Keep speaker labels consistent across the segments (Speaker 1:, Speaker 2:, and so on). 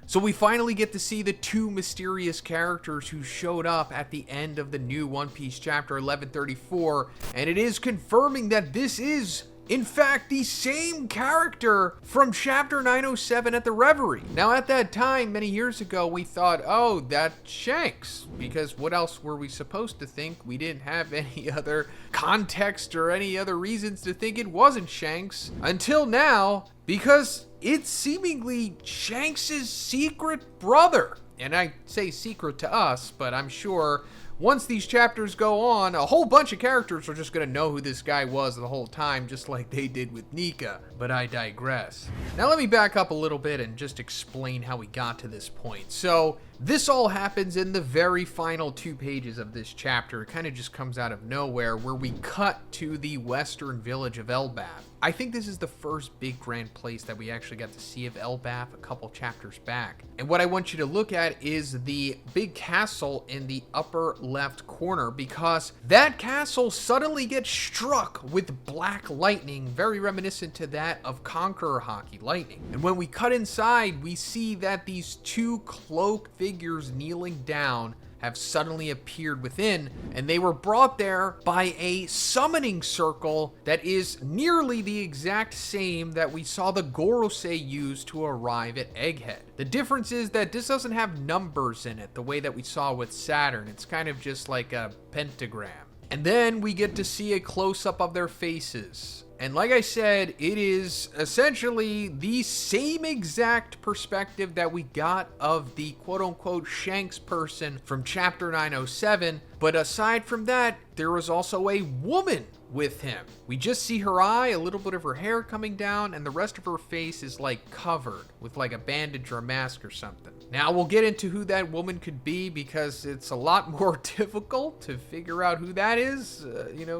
Speaker 1: So we finally get to see the two mysterious characters who showed up at the end of the new One Piece chapter 1134, and it is confirming that this is in fact the same character from chapter 907 at the Reverie. Now at that time, many years ago, we thought, oh, that's Shanks, because what else were we supposed to think? We didn't have any other context or any other reasons to think it wasn't Shanks until now, because it's seemingly Shanks' secret brother. And I say secret to us, but I'm sure once these chapters go on, a whole bunch of characters are just going to know who this guy was the whole time, just like they did with Nika. But I digress. Now let me back up a little bit and just explain how we got to this point. So this all happens in the very final 2 pages of this chapter. It kind of just comes out of nowhere, where we cut to the western village of Elbaf. I think this is the first big grand place that we actually got to see of Elbaf a couple chapters back. And what I want you to look at is the big castle in the upper left corner, because that castle suddenly gets struck with black lightning, very reminiscent to that of Conqueror Hockey lightning. And when we cut inside, we see that these 2 cloaked figures kneeling down have suddenly appeared within, and they were brought there by a summoning circle that is nearly the exact same that we saw the Gorosei use to arrive at Egghead. The difference is that this doesn't have numbers in it the way that we saw with Saturn. It's kind of just like a pentagram. And then we get to see a close-up of their faces. And like I said, it is essentially the same exact perspective that we got of the quote-unquote Shanks person from chapter 907. But aside from that, there was also a woman with him. We just see her eye, a little bit of her hair coming down, and the rest of her face is like covered with like a bandage or a mask or something. Now we'll get into who that woman could be, because it's a lot more difficult to figure out who that is,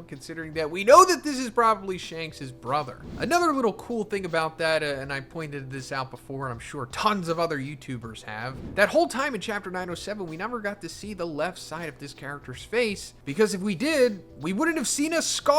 Speaker 1: considering that we know that this is probably Shanks' brother. Another little cool thing about that, and I pointed this out before, and I'm sure tons of other YouTubers have, that whole time in chapter 907, we never got to see the left side of this character's face, because if we did, we wouldn't have seen a scar.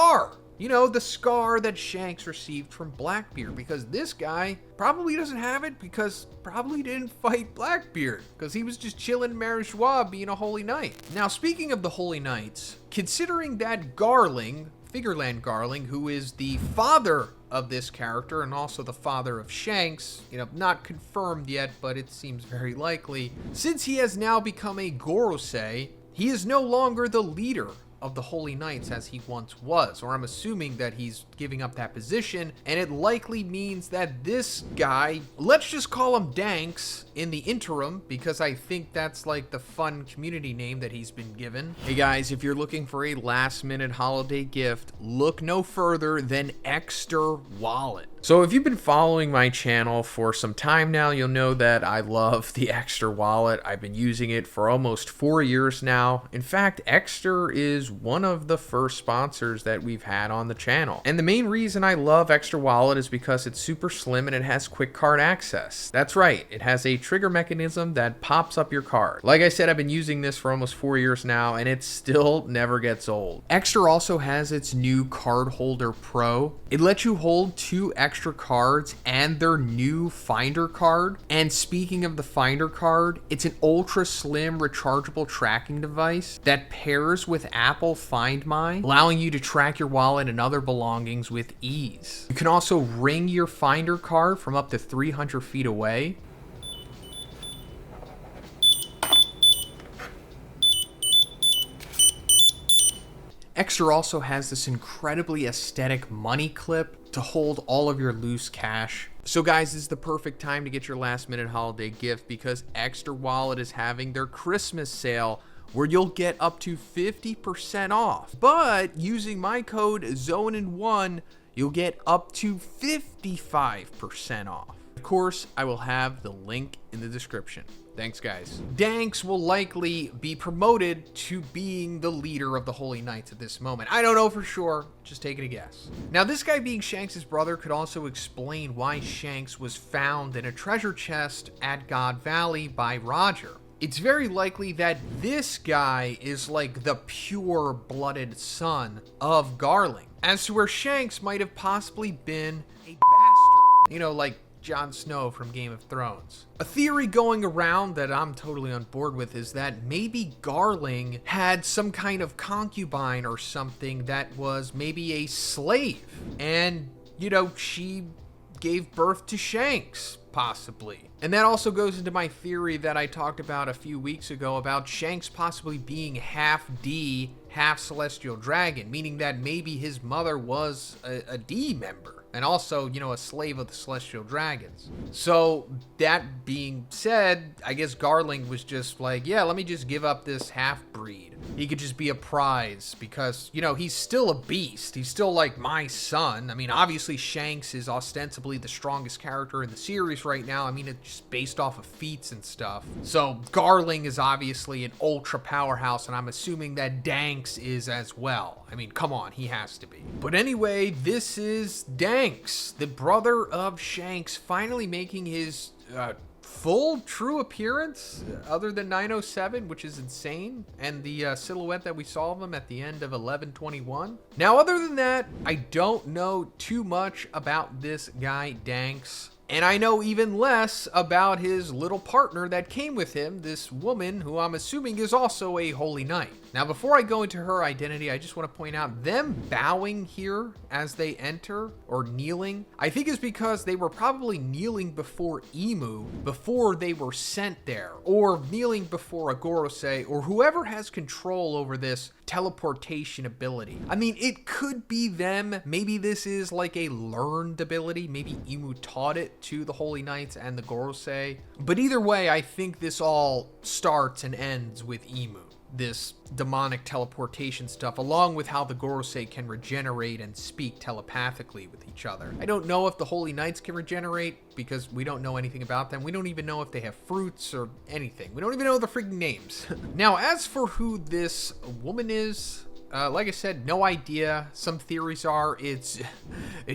Speaker 1: You know, the scar that Shanks received from Blackbeard, because this guy probably doesn't have it, because probably didn't fight Blackbeard, because he was just chilling in Mary Schwab being a Holy Knight. Now, speaking of the Holy Knights, considering that Garling, Figureland Garling, who is the father of this character and also the father of Shanks, not confirmed yet, but it seems very likely, since he has now become a Gorosei, he is no longer the leader of the Holy Knights as he once was, or I'm assuming that he's giving up that position, and it likely means that this guy, let's just call him Danks in the interim, because I think that's like the fun community name that he's been given. Hey guys, if you're looking for a last minute holiday gift, look no further than Extra Wallet. So if you've been following my channel for some time now, you'll know that I love the Extra Wallet. I've been using it for almost 4 years now. In fact, Extra is one of the first sponsors that we've had on the channel. And the main reason I love Extra Wallet is because it's super slim and it has quick card access. That's right, it has a trigger mechanism that pops up your card. Like I said, I've been using this for almost 4 years now, and it still never gets old. Extra also has its new Card Holder Pro. It lets you hold 2 extra cards and their new Finder card. And speaking of the Finder card, it's an ultra slim rechargeable tracking device that pairs with Apple Find My, allowing you to track your wallet and other belongings with ease. You can also ring your Finder card from up to 300 feet away. Extra also has this incredibly aesthetic money clip to hold all of your loose cash. So guys, this is the perfect time to get your last minute holiday gift, because Extra Wallet is having their Christmas sale where you'll get up to 50% off. But using my code Zhoniin1, you'll get up to 55% off. Of course, I will have the link in the description. Thanks, guys. Danks will likely be promoted to being the leader of the Holy Knights at this moment. I don't know for sure, just taking a guess. Now, this guy being Shanks' brother could also explain why Shanks was found in a treasure chest at God Valley by Roger. It's very likely that this guy is like the pure-blooded son of Garling, as to where Shanks might have possibly been a bastard. You know, like Jon Snow from Game of Thrones. A theory going around that I'm totally on board with is that maybe Garling had some kind of concubine or something that was maybe a slave. And, you know, she gave birth to Shanks, possibly. And that also goes into my theory that I talked about a few weeks ago about Shanks possibly being half D, half Celestial Dragon, meaning that maybe his mother was a D member. And also, you know, a slave of the Celestial Dragons. So, that being said, I guess Garling was just like, yeah, let me just give up this half-breed. He could just be a prize because, you know, he's still a beast. He's still like my son. I mean, obviously Shanks is ostensibly the strongest character in the series right now. I mean, it's just based off of feats and stuff. So, Garling is obviously an ultra powerhouse, and I'm assuming that Danks is as well. I mean, come on, he has to be. But anyway, this is Danks, the brother of Shanks, finally making his full true appearance other than 907, which is insane, and the silhouette that we saw of him at the end of 1121. Now, other than that, I don't know too much about this guy Danks. And I know even less about his little partner that came with him, this woman who I'm assuming is also a holy knight. Now, before I go into her identity, I just want to point out them bowing here as they enter, or kneeling, I think is because they were probably kneeling before Emu before they were sent there, or kneeling before a Gorosei, or whoever has control over this teleportation ability. I mean, it could be them. Maybe this is like a learned ability. Maybe Emu taught it to the Holy Knights and the Gorosei. But either way, I think this all starts and ends with Emu. This demonic teleportation stuff, along with how the Gorosei can regenerate and speak telepathically with each other. I don't know if the Holy Knights can regenerate because we don't know anything about them. We don't even know if they have fruits or anything. We don't even know their freaking names. Now, as for who this woman is, like I said, no idea. Some theories are it's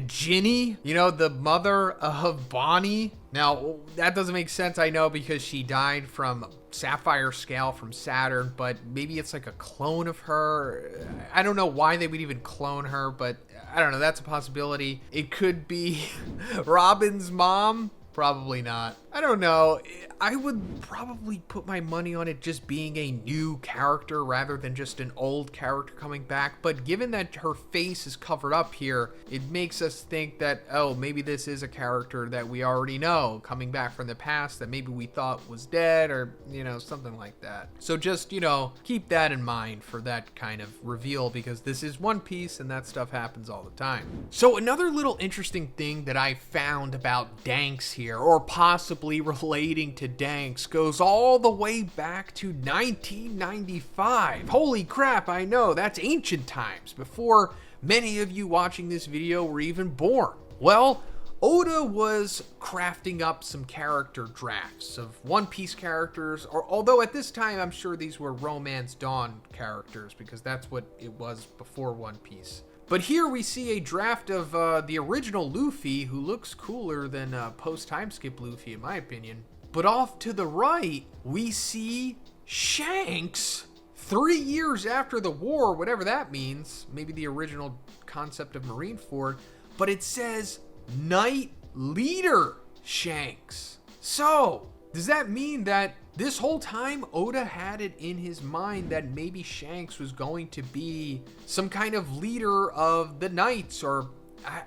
Speaker 1: Ginny, you know, the mother of Bonnie. Now, that doesn't make sense, I know, because she died from sapphire scale from Saturn, but maybe it's like a clone of her. I don't know why they would even clone her, but I don't know. That's a possibility. It could be Robin's mom. Probably not. I don't know. I would probably put my money on it just being a new character rather than just an old character coming back. But given that her face is covered up here, it makes us think that, oh, maybe this is a character that we already know coming back from the past that maybe we thought was dead, or, you know, something like that. So just, you know, keep that in mind for that kind of reveal, because this is One Piece and that stuff happens all the time. So another little interesting thing that I found about Danks here, or possibly relating to Danks, goes all the way back to 1995. Holy crap, I know, that's ancient times, before many of you watching this video were even born. Well, Oda was crafting up some character drafts of One Piece characters, or although at this time I'm sure these were Romance Dawn characters, because that's what it was before One Piece. But here we see a draft of the original Luffy, who looks cooler than post-time skip Luffy in my opinion. But off to the right, we see Shanks 3 years after the war, whatever that means. Maybe the original concept of Marineford, but it says Knight Leader Shanks. So, does that mean that this whole time Oda had it in his mind that maybe Shanks was going to be some kind of leader of the Knights, or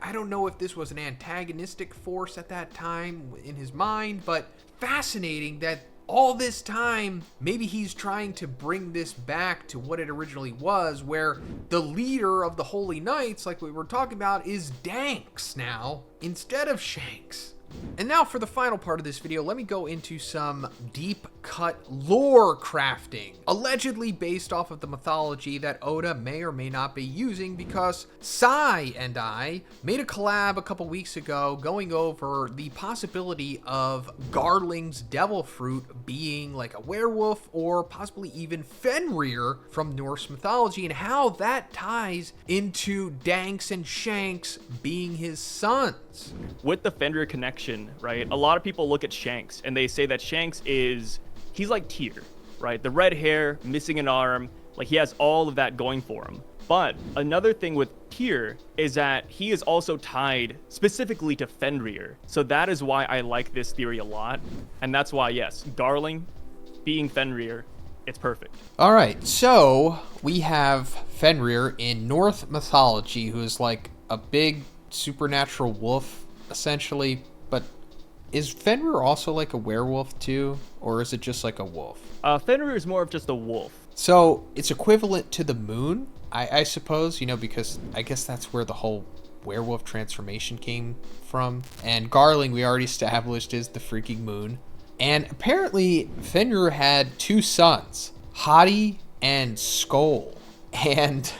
Speaker 1: I don't know if this was an antagonistic force at that time in his mind, but fascinating that all this time, maybe he's trying to bring this back to what it originally was, where the leader of the Holy Knights, like we were talking about, is Danks now, instead of Shanks. And now for the final part of this video, let me go into some deep cut lore crafting, allegedly based off of the mythology that Oda may or may not be using, because Sai and I made a collab a couple weeks ago going over the possibility of Garling's devil fruit being like a werewolf, or possibly even Fenrir from Norse mythology, and how that ties into Danks and Shanks being his sons.
Speaker 2: With the Fenrir connection, right, a lot of people look at Shanks and they say that Shanks he's like Tyr, right? The red hair, missing an arm, like he has all of that going for him. But another thing with here is that he is also tied specifically to Fenrir. So that is why I like this theory a lot. And that's why, yes, Garling being Fenrir, it's perfect.
Speaker 1: All right, so we have Fenrir in Norse mythology, who is like a big supernatural wolf, essentially. But is Fenrir also like a werewolf too, or is it just like a wolf?
Speaker 2: Fenrir is more of just a wolf.
Speaker 1: So it's equivalent to the moon, I suppose, you know, because I guess that's where the whole werewolf transformation came from. And Garling, we already established, is the freaking moon. And apparently Fenrir had two sons, Hati and Skoll. And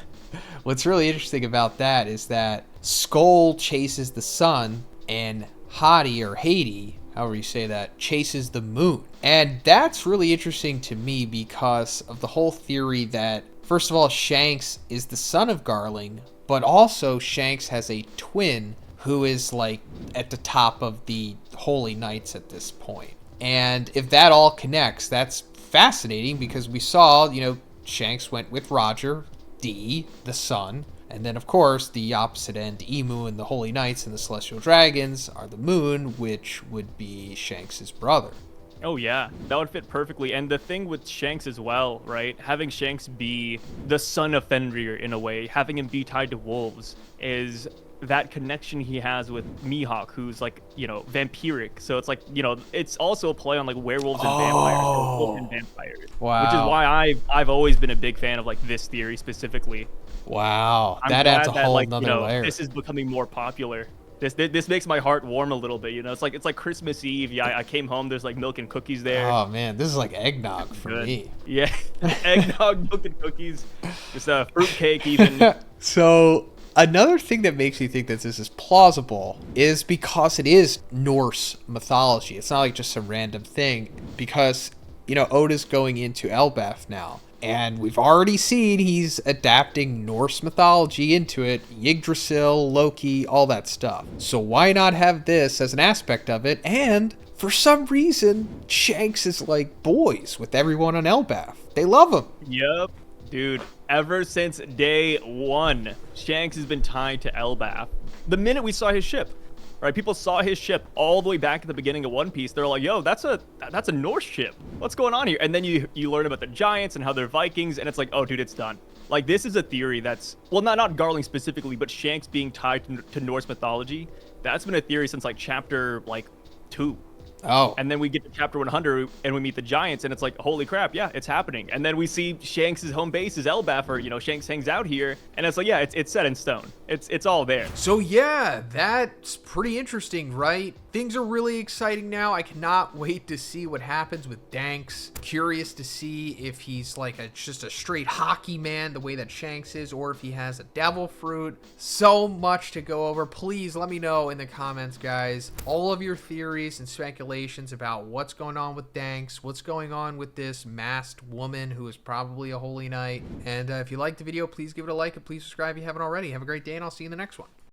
Speaker 1: what's really interesting about that is that Skoll chases the sun and Hati, or Haiti, however you say that, chases the moon. And that's really interesting to me because of the whole theory that, first of all, Shanks is the son of Garling, but also Shanks has a twin who is like at the top of the Holy Knights at this point. And if that all connects, that's fascinating because we saw, you know, Shanks went with Roger, D, the sun, and then, of course, the opposite end, Emu and the Holy Knights and the Celestial Dragons are the moon, which would be Shanks' brother.
Speaker 2: Oh, yeah. That would fit perfectly. And the thing with Shanks as well, right? Having Shanks be the son of Fenrir in a way, having him be tied to wolves, is that connection he has with Mihawk, who's like, you know, vampiric. So it's like, you know, it's also a play on like werewolves and vampires, or wolves and vampires.
Speaker 1: Wow.
Speaker 2: Which is why I've always been a big fan of like this theory specifically.
Speaker 1: Wow.
Speaker 2: I'm
Speaker 1: That adds a
Speaker 2: glad that,
Speaker 1: whole
Speaker 2: like,
Speaker 1: nother
Speaker 2: you know,
Speaker 1: layer.
Speaker 2: this is becoming more popular. This makes my heart warm a little bit, you know. It's like Christmas Eve. Yeah, I came home. There's like milk and cookies there.
Speaker 1: Oh man, this is like eggnog for
Speaker 2: Good.
Speaker 1: me.
Speaker 2: Yeah, eggnog, milk and cookies, just a fruit cake even.
Speaker 1: So another thing that makes me think that this is plausible is because it is Norse mythology. It's not like just some random thing, because, you know, Oda's going into Elbaf now. And we've already seen he's adapting Norse mythology into it. Yggdrasil, Loki, all that stuff. So why not have this as an aspect of it? And for some reason, Shanks is like boys with everyone on Elbaf. They love him.
Speaker 2: Yep, dude. Ever since day one, Shanks has been tied to Elbaf. The minute we saw his ship, right? People saw his ship all the way back at the beginning of One Piece. They're like, "Yo, that's a Norse ship. What's going on here?" And then you learn about the giants and how they're Vikings, and it's like, "Oh, dude, it's done." Like, this is a theory that's, well, not Garling specifically, but Shanks being tied to Norse mythology. That's been a theory since like chapter like 2.
Speaker 1: Oh.
Speaker 2: And then we get to chapter 100 and we meet the giants, and it's like, holy crap, yeah, it's happening. And then we see Shanks' home base is Elbaf, or, you know, Shanks hangs out here, and it's like, yeah, it's set in stone. It's all there.
Speaker 1: So yeah, that's pretty interesting, right? Things are really exciting now. I cannot wait to see what happens with Danks. Curious to see if he's like just a straight hockey man, the way that Shanks is, or if he has a devil fruit. So much to go over. Please let me know in the comments, guys, all of your theories and speculations about what's going on with Danks, what's going on with this masked woman who is probably a Holy Knight. And if you liked the video, please give it a like and please subscribe if you haven't already. Have a great day, and I'll see you in the next one.